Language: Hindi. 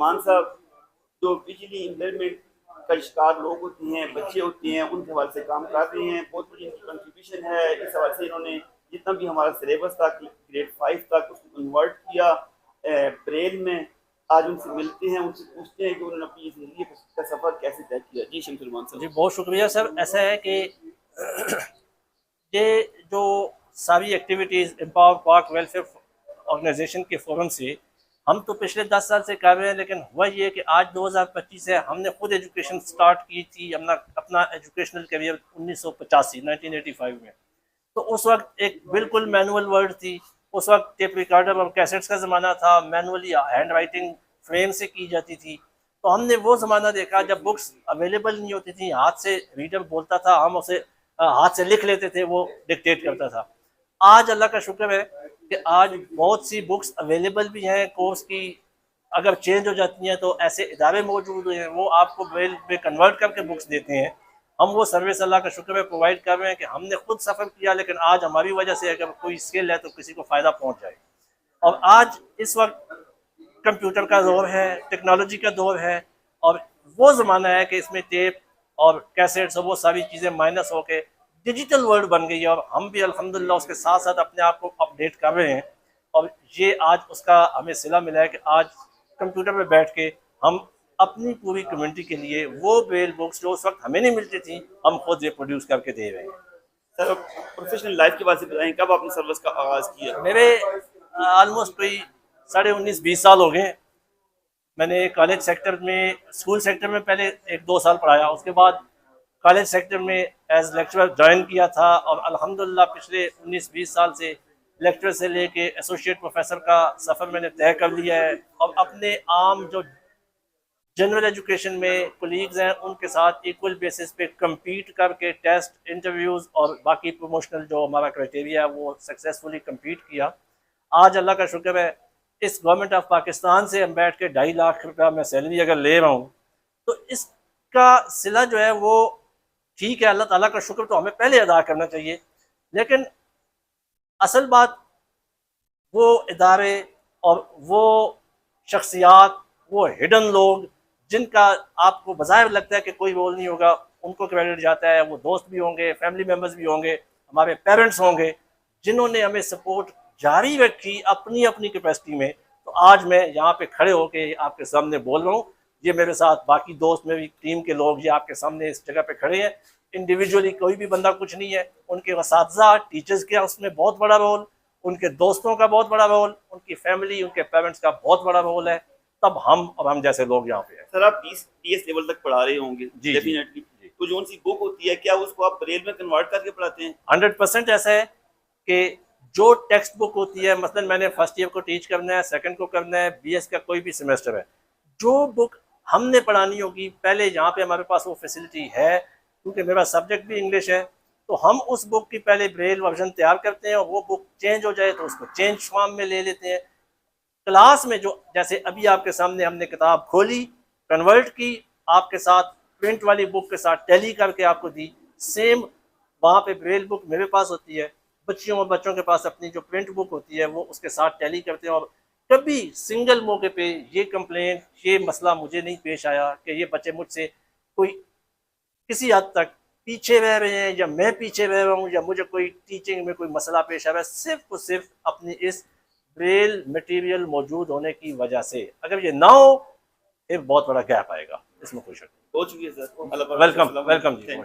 सलमान साहब जो बिजली इम्प्लीमेंट का शिकार लोग होते हैं, बच्चे होते हैं, उनके हवाले से काम कर रहे हैं। बहुत बड़ी इनकी कंट्रीब्यूशन है। इस हवाले से इन्होंने जितना भी हमारा सिलेबस था ग्रेड 5 तक उसको कन्वर्ट किया ब्रेल में। आज उनसे मिलते हैं, उनसे पूछते हैं कि उन्होंने अपनी ज़िंदगी का सफ़र कैसे तय किया। जी शमसुलमान जी साहब। बहुत शुक्रिया सर। ऐसा है कि ये जो सारी एक्टिविटीज़ एम्पावर पाक वेलफेयर ऑर्गेनाइजेशन के फोरम से हम तो पिछले 10 साल से कर रहे हैं, लेकिन हुआ ये कि आज 2025 है, हमने खुद एजुकेशन स्टार्ट की थी अपना अपना एजुकेशनल करियर 1985 में। तो उस वक्त एक बिल्कुल मैनुअल वर्ल्ड थी। उस वक्त टेप रिकॉर्डर और कैसेट्स का ज़माना था, मैनुअली हैंड राइटिंग फ्रेम से की जाती थी। तो हमने वो ज़माना देखा जब बुक्स अवेलेबल नहीं होती थी, हाथ से रीडर बोलता था, हम उसे हाथ से लिख लेते थे, वो डिक्टेट करता था। आज अल्लाह का शुक्र है कि आज बहुत सी बुक्स अवेलेबल भी हैं कोर्स की। अगर चेंज हो जाती हैं तो ऐसे इदारे मौजूद हैं, वो आपको ब्रेल में कन्वर्ट करके बुक्स देते हैं। हम वो सर्विस अल्लाह का शुक्र है प्रोवाइड कर रहे हैं कि हमने खुद सफ़र किया, लेकिन आज हमारी वजह से अगर कोई स्किल है तो किसी को फ़ायदा पहुंच जाए। और आज इस वक्त कंप्यूटर का दौर है, टेक्नोलॉजी का दौर है, और वो ज़माना है कि इसमें टेप और कैसेट्स और वो सारी चीज़ें माइनस होके डिजिटल वर्ल्ड बन गई है। और हम भी अल्हम्दुलिल्लाह उसके साथ साथ अपने आप को अपडेट कर रहे हैं। और ये आज उसका हमें सिला मिला है कि आज कंप्यूटर में बैठ के हम अपनी पूरी कम्युनिटी के लिए वो ब्रेल बुक्स जो उस वक्त हमें नहीं मिलती थी, हम खुद ये प्रोड्यूस करके दे रहे हैं। सर प्रोफेशनल लाइफ के बारे में बताएं, कब आपने सर्विस का आगाज़ किया? मेरे ऑलमोस्ट कोई 19.5-20 साल हो गए। मैंने कॉलेज सेक्टर में, स्कूल सेक्टर में पहले 1-2 साल पढ़ाया, उसके बाद कॉलेज सेक्टर में एज लेक्चरर ज्वाइन किया था। और अल्हम्दुलिल्लाह पिछले 19-20 साल से लेक्चरर से लेके एसोसिएट प्रोफेसर का सफ़र मैंने तय कर लिया है। और अपने आम जो जनरल एजुकेशन में कोलीग्स हैं उनके साथ इक्वल बेसिस पे compete करके टेस्ट इंटरव्यूज़ और बाकी प्रमोशनल जो हमारा क्राइटेरिया है वो सक्सेसफुली compete किया। आज अल्लाह का शुक्र है, इस गवर्नमेंट ऑफ पाकिस्तान से हम बैठ के 2.5 लाख रुपया मैं सैलरी अगर ले रहा हूँ, तो इसका सिला जो है वो ठीक है, अल्लाह ताला का शुक्र तो हमें पहले अदा करना चाहिए। लेकिन असल बात वो इदारे और वो शख्सियात, वो हिडन लोग जिनका आपको बज़ाहिर लगता है कि कोई रोल नहीं होगा, उनको क्रेडिट जाता है। वो दोस्त भी होंगे, फैमिली मेम्बर्स भी होंगे, हमारे पेरेंट्स होंगे, जिन्होंने हमें सपोर्ट जारी रखी अपनी अपनी कैपेसिटी में। तो आज मैं यहाँ पे खड़े होके आपके सामने बोल रहा हूँ। ये मेरे साथ बाकी दोस्त, मेरी टीम के लोग ये आपके सामने इस जगह पे खड़े हैं। इंडिविजुअली कोई भी बंदा कुछ नहीं है, उनके असातिज़ा टीचर्स का उसमें बहुत बड़ा रोल, उनके दोस्तों का बहुत बड़ा रोल, उनकी फैमिली, उनके पेरेंट्स का बहुत बड़ा रोल है, तब हम और हम जैसे लोग यहाँ पे हैं। सर आप टीएस लेवल तक पढ़ा रहे होंगे जी डेफिनेटली। जी। तो जो सी बुक होती है क्या उसको आप ब्रेल में कन्वर्ट करके पढ़ाते हैं? 100% ऐसा है कि जो टेक्स्ट बुक होती है, मसलन मैंने फर्स्ट ईयर को टीच करना है, सेकंड को करना है, बीएस का कोई भी सेमेस्टर है, जो बुक हमने पढ़ानी होगी पहले यहाँ पे हमारे पास वो फैसिलिटी है, क्योंकि मेरा सब्जेक्ट भी इंग्लिश है। तो हम उस बुक की पहले ब्रेल वर्जन तैयार करते हैं, और वो बुक चेंज हो जाए तो उसको चेंज फॉर्म में ले लेते हैं। क्लास में जो जैसे अभी आपके सामने हमने किताब खोली, कन्वर्ट की, आपके साथ प्रिंट वाली बुक के साथ टैली करके आपको दी, सेम वहाँ पे ब्रेल बुक मेरे पास होती है, बच्चियों और बच्चों के पास अपनी जो प्रिंट बुक होती है वो उसके साथ टैली करते हैं। और कभी सिंगल मौके पे ये कंप्लेंट, ये मसला मुझे नहीं पेश आया कि ये बच्चे मुझसे कोई किसी हद तक पीछे रह रहे हैं, या मैं पीछे रह रहा हूँ, या मुझे कोई टीचिंग में कोई मसला पेश आ रहा है, सिर्फ और सिर्फ अपनी इस ब्रेल मटेरियल मौजूद होने की वजह से। अगर ये ना हो फिर बहुत बड़ा गैप आएगा, इसमें कोई शक नहीं। हो चुकी है सर। वेलकम वेलकम जी।